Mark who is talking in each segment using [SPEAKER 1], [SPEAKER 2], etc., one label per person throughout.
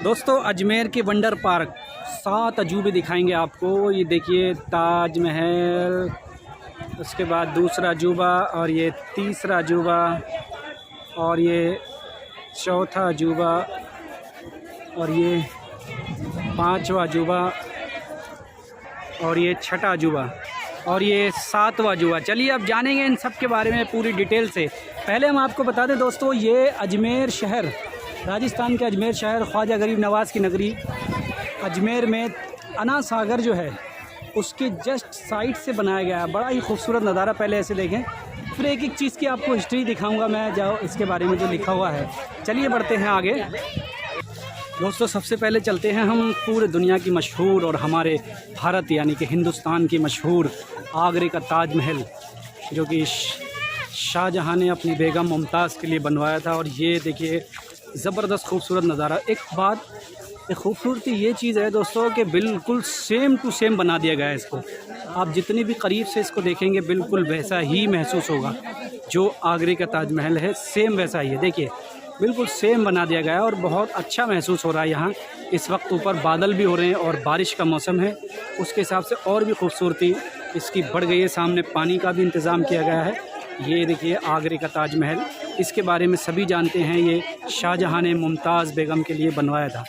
[SPEAKER 1] दोस्तों अजमेर के wonder park 7 अजूबे दिखाएंगे आपको। ये देखिए ताज महल, उसके बाद दूसरा अजूबा, और ये तीसरा अजूबा, और ये चौथा अजूबा, और ये पांचवा अजूबा, और ये छठा अजूबा, और ये 7वां अजूबा। चलिए अब जानेंगे इन सब के बारे में पूरी डिटेल से। पहले हम आपको बता दें दोस्तों, ये अजमेर शहर, राजस्थान के अजमेर शहर, ख्वाजा गरीब नवाज़ की नगरी अजमेर में अना सागर जो है उसके जस्ट साइड से बनाया गया है। बड़ा ही खूबसूरत नज़ारा। पहले ऐसे देखें, फिर एक एक चीज़ की आपको हिस्ट्री दिखाऊंगा मैं, जो इसके बारे में जो लिखा हुआ है। चलिए बढ़ते हैं आगे दोस्तों। सबसे पहले चलते हैं हम पूरे दुनिया की मशहूर और हमारे भारत यानी कि हिंदुस्तान की मशहूर आगरे का ताजमहल, जो कि शाहजहाँ ने अपनी बेगम मुमताज़ के लिए बनवाया था। और ये देखिए ज़बरदस्त खूबसूरत नज़ारा। एक खूबसूरती ये चीज़ है दोस्तों कि बिल्कुल सेम टू सेम बना दिया गया है इसको। आप जितनी भी करीब से इसको देखेंगे बिल्कुल वैसा ही महसूस होगा। जो आगरे का ताजमहल है सेम वैसा ही है। देखिए बिल्कुल सेम बना दिया गया है और बहुत अच्छा महसूस हो रहा है यहाँ। इस वक्त ऊपर बादल भी हो रहे हैं और बारिश का मौसम है, उसके हिसाब से और भी खूबसूरती इसकी बढ़ गई है। सामने पानी का भी इंतज़ाम किया गया है। ये देखिए आगरे का ताजमहल, इसके बारे में सभी जानते हैं। ये शाहजहाँ ने मुमताज़ बेगम के लिए बनवाया था।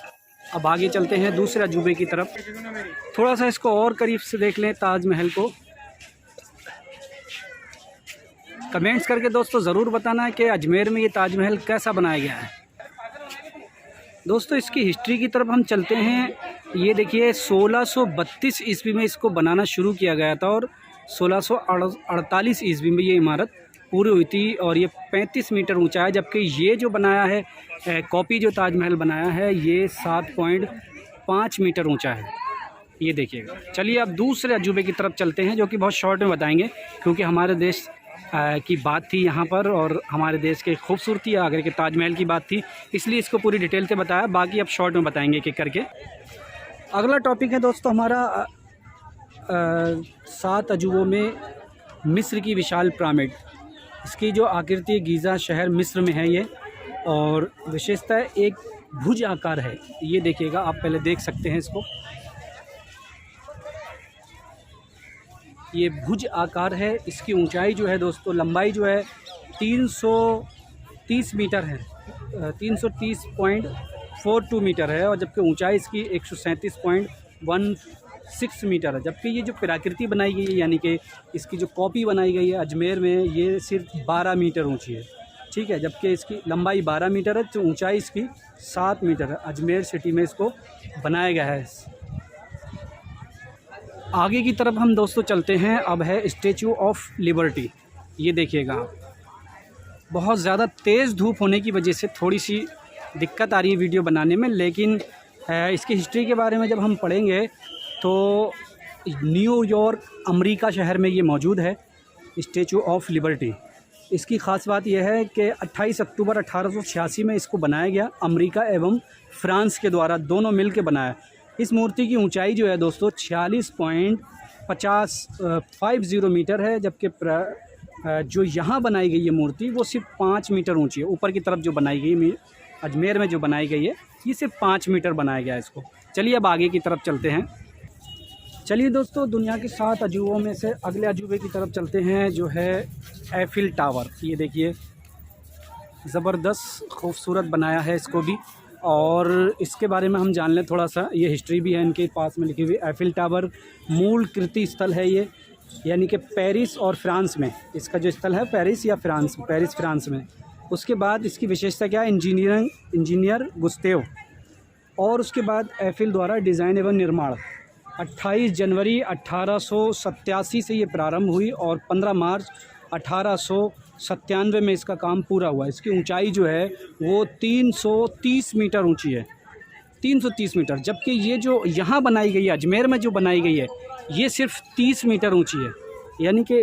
[SPEAKER 1] अब आगे चलते हैं दूसरे अजूबे की तरफ। थोड़ा सा इसको और करीब से देख लें ताजमहल को। कमेंट्स करके दोस्तों ज़रूर बताना है कि अजमेर में ये ताजमहल कैसा बनाया गया है। दोस्तों इसकी हिस्ट्री की तरफ हम चलते हैं। ये देखिए 1632 ईस्वी में इसको बनाना शुरू किया गया था और 1648 ईस्वी में ये इमारत पूरी हुई थी। और ये 35 मीटर ऊंचा है, जबकि ये जो बनाया है कॉपी जो ताजमहल बनाया है ये 7.5 मीटर ऊंचा है। ये देखिएगा। चलिए अब दूसरे अजूबे की तरफ चलते हैं, जो कि बहुत शॉर्ट में बताएंगे क्योंकि हमारे देश की बात थी यहाँ पर और हमारे देश की खूबसूरती आगरे के ताजमहल की बात थी, इसलिए इसको पूरी डिटेल से बताया। बाकी अब शॉर्ट में बताएंगे एक एक करके। अगला टॉपिक है दोस्तों हमारा 7 अजूबों में मिस्र की विशाल पिरामिड। इसकी जो आकृति गीज़ा शहर मिस्र में है ये, और विशेषता एक भुज आकार है। ये देखिएगा, आप पहले देख सकते हैं इसको। ये भुज आकार है। इसकी ऊंचाई जो है दोस्तों, लंबाई जो है 330 मीटर है, 330.42 मीटर है, और जबकि ऊंचाई इसकी 137.16 मीटर है। जबकि ये जो प्रतिकृति बनाई गई है यानी कि इसकी जो कॉपी बनाई गई है अजमेर में, ये सिर्फ 12 मीटर ऊंची है। ठीक है, जबकि इसकी लंबाई 12 मीटर है तो ऊंचाई इसकी 7 मीटर है। अजमेर सिटी में इसको बनाया गया है। आगे की तरफ हम दोस्तों चलते हैं। अब है स्टैचू ऑफ लिबर्टी। ये देखिएगा, बहुत ज़्यादा तेज़ धूप होने की वजह से थोड़ी सी दिक्कत आ रही है वीडियो बनाने में, लेकिन इसकी हिस्ट्री के बारे में जब हम पढ़ेंगे तो न्यूयॉर्क अमेरिका शहर में ये मौजूद है स्टैचू ऑफ लिबर्टी। इसकी ख़ास बात यह है कि 28 अक्टूबर 1886 में इसको बनाया गया। अमेरिका एवं फ्रांस के द्वारा दोनों मिल के बनाया। इस मूर्ति की ऊंचाई जो है दोस्तों 46.50 मीटर है, जबकि जो यहाँ बनाई गई है मूर्ति वो सिर्फ 5 मीटर ऊंची है। ऊपर की तरफ जो बनाई गई अजमेर में जो बनाई गई है ये सिर्फ 5 मीटर बनाया गया है इसको। चलिए अब आगे की तरफ चलते हैं। चलिए दोस्तों, दुनिया के 7 अजूबों में से अगले अजूबे की तरफ चलते हैं, जो है एफिल टावर। ये देखिए ज़बरदस्त खूबसूरत बनाया है इसको भी, और इसके बारे में हम जान लें थोड़ा सा। ये हिस्ट्री भी है इनके पास में लिखी हुई। एफिल टावर मूल कृति स्थल है ये, यानी कि पेरिस और फ्रांस में इसका जो स्थल है, पेरिस या फ्रांस, पेरिस फ्रांस में। उसके बाद इसकी विशेषता क्या है, इंजीनियर गुस्तेव। और उसके बाद एफिल द्वारा डिज़ाइन एवं निर्माण 28 जनवरी 1887 से ये प्रारंभ हुई और 15 मार्च 1897 में इसका काम पूरा हुआ। इसकी ऊंचाई जो है वो 330 मीटर ऊंची है, 330 मीटर। जबकि ये जो यहाँ बनाई गई है अजमेर में जो बनाई गई है ये सिर्फ 30 मीटर ऊंची है। यानी कि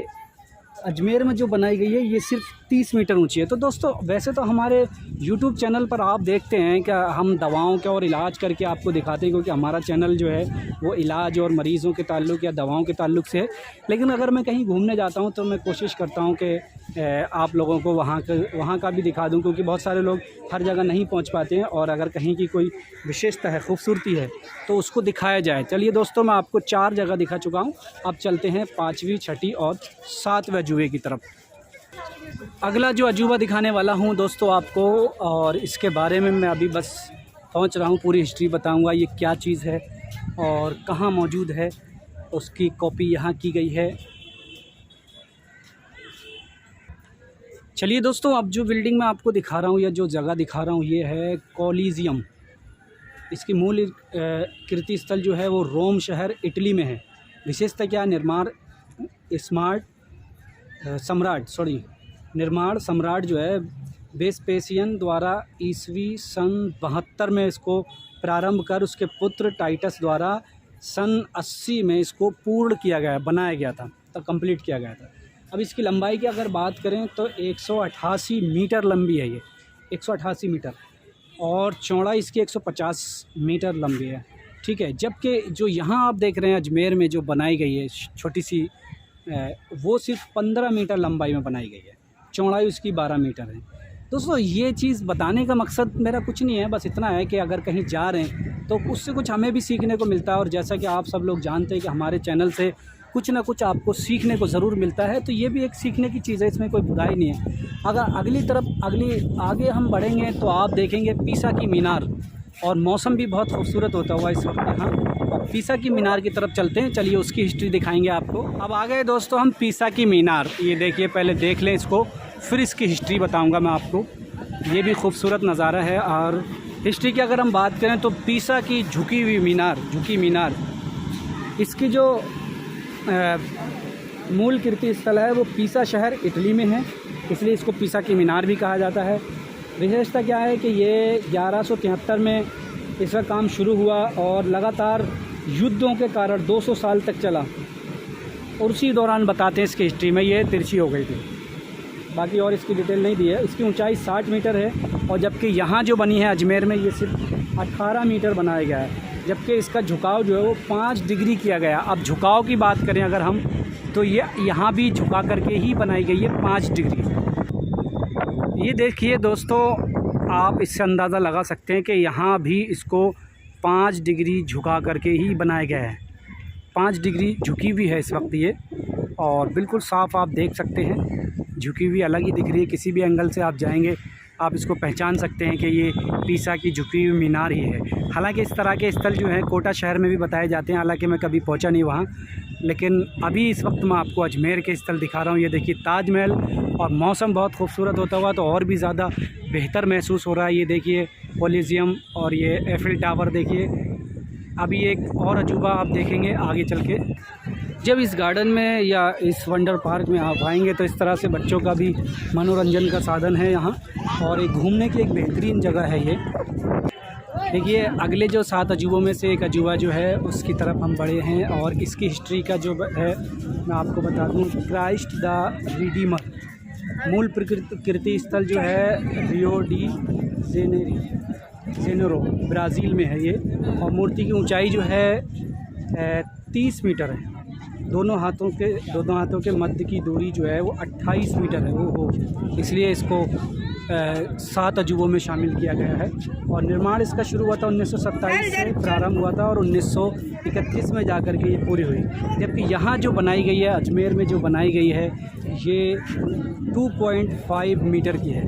[SPEAKER 1] अजमेर में जो बनाई गई है ये सिर्फ 30 मीटर ऊंची है। तो दोस्तों वैसे तो हमारे YouTube चैनल पर आप देखते हैं कि हम दवाओं के और इलाज करके आपको दिखाते हैं, क्योंकि हमारा चैनल जो है वो इलाज और मरीज़ों के ताल्लुक़ या दवाओं के ताल्लुक़ से है। लेकिन अगर मैं कहीं घूमने जाता हूं तो मैं कोशिश करता हूं कि आप लोगों को वहाँ का भी दिखा दूं, क्योंकि बहुत सारे लोग हर जगह नहीं पहुँच पाते हैं, और अगर कहीं की कोई विशेषता है, खूबसूरती है, तो उसको दिखाया जाए। चलिए दोस्तों, मैं आपको 4 जगह दिखा चुका हूँ। अब चलते हैं 5वीं, 6ठी और 7वें अजूबे की तरफ। अगला जो अजूबा दिखाने वाला हूँ दोस्तों आपको, और इसके बारे में मैं अभी बस पहुँच रहा हूँ, पूरी हिस्ट्री बताऊँगा ये क्या चीज़ है और कहाँ मौजूद है, उसकी कॉपी यहाँ की गई है। चलिए दोस्तों, अब जो बिल्डिंग मैं आपको दिखा रहा हूँ या जो जगह दिखा रहा हूँ ये है कोलिजियम। इसकी मूल कीर्ति स्थल जो है वो रोम शहर इटली में है। विशेषता क्या? निर्माण सम्राट जो है वेस्पेसियन द्वारा ईस्वी सन 72 में इसको प्रारंभ कर उसके पुत्र टाइटस द्वारा सन 80 में इसको पूर्ण किया गया, बनाया गया था, तब कंप्लीट किया गया था। अब इसकी लंबाई की अगर बात करें तो 188 मीटर लंबी है ये, 188 मीटर, और चौड़ाई इसकी 150 मीटर लंबी है। ठीक है, जबकि जो यहाँ आप देख रहे हैं अजमेर में जो बनाई गई है छोटी सी, वो सिर्फ 15 मीटर लंबाई में बनाई गई है, चौड़ाई उसकी 12 मीटर है। दोस्तों ये चीज़ बताने का मकसद मेरा कुछ नहीं है, बस इतना है कि अगर कहीं जा रहे हैं तो उससे कुछ हमें भी सीखने को मिलता है, और जैसा कि आप सब लोग जानते हैं कि हमारे चैनल से कुछ ना कुछ आपको सीखने को ज़रूर मिलता है, तो ये भी एक सीखने की चीज़ है, इसमें कोई बुराई नहीं है। अगर आगे हम बढ़ेंगे तो आप देखेंगे पीसा की मीनार, और मौसम भी बहुत खूबसूरत होता हुआ इस वक्त यहाँ। और पीसा की मीनार की तरफ चलते हैं, चलिए उसकी हिस्ट्री दिखाएंगे आपको। अब आ गए दोस्तों हम पीसा की मीनार। ये देखिए, पहले देख लें इसको, फिर इसकी हिस्ट्री बताऊंगा मैं आपको। ये भी खूबसूरत नज़ारा है। और हिस्ट्री की अगर हम बात करें तो पीसा की झुकी मीनार, इसकी जो मूल कीर्ति स्थल है वो पीसा शहर इटली में है, इसलिए इसको पीसा की मीनार भी कहा जाता है। विशेषता क्या है कि ये 1173 में इसका काम शुरू हुआ और लगातार युद्धों के कारण 200 साल तक चला, और उसी दौरान बताते हैं इसकी हिस्ट्री में ये तिरछी हो गई थी। बाकी और इसकी डिटेल नहीं दी है। इसकी ऊंचाई 60 मीटर है, और जबकि यहाँ जो बनी है अजमेर में ये सिर्फ 18 मीटर बनाया गया है, जबकि इसका झुकाव जो है वो 5 डिग्री किया गया। अब झुकाव की बात करें अगर हम, तो ये यहाँ भी झुका करके ही बनाई गई है 5 डिग्री। ये देखिए दोस्तों, आप इससे अंदाज़ा लगा सकते हैं कि यहाँ भी इसको 5 डिग्री झुका करके ही बनाया गया है। 5 डिग्री झुकी हुई है इस वक्त ये, और बिल्कुल साफ़ आप देख सकते हैं, झुकी हुई अलग ही दिख रही है। किसी भी एंगल से आप जाएंगे आप इसको पहचान सकते हैं कि ये पीसा की झुकी हुई मीनार ही है। हालांकि इस तरह के स्थल जो हैं कोटा शहर में भी बताए जाते हैं, हालांकि मैं कभी पहुंचा नहीं वहाँ, लेकिन अभी इस वक्त मैं आपको अजमेर के स्थल दिखा रहा हूँ। ये देखिए ताजमहल, और मौसम बहुत खूबसूरत होता हुआ तो और भी ज़्यादा बेहतर महसूस हो रहा है। ये देखिए कोलिजियम, और ये एफिल टावर देखिए। अभी एक और अजूबा आप देखेंगे आगे चल के। जब इस गार्डन में या इस वंडर पार्क में आप आएंगे तो इस तरह से बच्चों का भी मनोरंजन का साधन है यहाँ, और एक घूमने की एक बेहतरीन जगह है ये। देखिए अगले जो 7 अजूबों में से एक अजूबा जो है उसकी तरफ हम बढ़े हैं, और इसकी हिस्ट्री का जो है मैं आपको बता दूँ। क्राइस्ट द रिडीमर, मूल कीर्ति स्थल जो है रियो डी जेनेरो ब्राज़ील में है ये, और मूर्ति की ऊंचाई जो है 30 मीटर है। दोनों हाथों के मध्य की दूरी जो है वो 28 मीटर है। वो इसलिए इसको 7 अजूबों में शामिल किया गया है। और निर्माण इसका शुरू हुआ था 1927 से प्रारंभ हुआ था, और 1931 में जाकर के ये पूरी हुई। जबकि यहाँ जो बनाई गई है अजमेर में जो बनाई गई है ये 2.5 मीटर की है।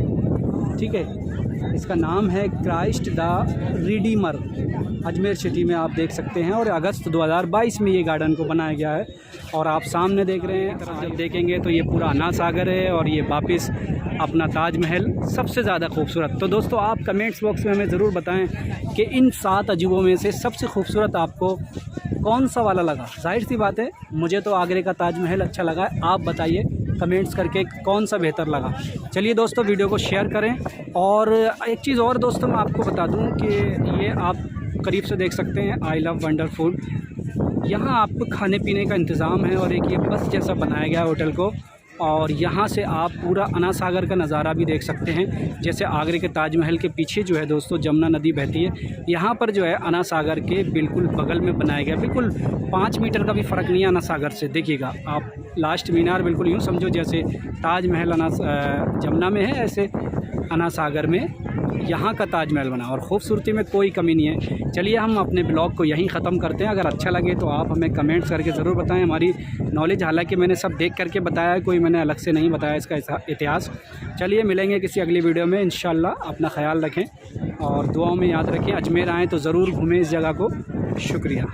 [SPEAKER 1] ठीक है, इसका नाम है Christ the Redeemer. Ajmer city में आप देख सकते हैं, और अगस्त 2022 में ये गार्डन को बनाया गया है। और आप सामने देख रहे हैं, जब देखेंगे तो ये पूरा अन्ना सागर है, और ये वापस अपना ताजमहल सबसे ज़्यादा खूबसूरत। तो दोस्तों आप कमेंट्स बॉक्स में हमें ज़रूर बताएं कि इन 7 अजूबों में से सबसे खूबसूरत आपको कौन सा वाला लगा। जाहिर सी बात है मुझे तो आगरे का ताजमहल अच्छा लगा है, आप बताइए कमेंट्स करके कौन सा बेहतर लगा। चलिए दोस्तों वीडियो को शेयर करें। और एक चीज़ और दोस्तों मैं आपको बता दूं कि ये आप करीब से देख सकते हैं आई लव वंडर फूड। यहाँ आपको खाने पीने का इंतज़ाम है, और एक ये बस जैसा बनाया गया है होटल को, और यहाँ से आप पूरा अना सागर का नज़ारा भी देख सकते हैं। जैसे आगरे के ताजमहल के पीछे जो है दोस्तों जमुना नदी बहती है, यहाँ पर जो है अना सागर के बिल्कुल बगल में बनाया गया, बिल्कुल 5 मीटर का भी फ़र्क नहीं है अना सागर से। देखिएगा आप लास्ट मीनार बिल्कुल यूँ समझो जैसे ताजमहल जमुना में है, ऐसे अना सागर में यहाँ का ताजमहल बना, और ख़ूबसूरती में कोई कमी नहीं है। चलिए हम अपने ब्लॉग को यहीं ख़त्म करते हैं। अगर अच्छा लगे तो आप हमें कमेंट्स करके ज़रूर बताएं। हमारी नॉलेज, हालांकि मैंने सब देख करके बताया है, कोई मैंने अलग से नहीं बताया इसका इतिहास। चलिए मिलेंगे किसी अगली वीडियो में इंशाल्लाह। अपना ख्याल रखें और दुआओं में याद रखें। अजमेर आएँ तो ज़रूर घूमें इस जगह को। शुक्रिया।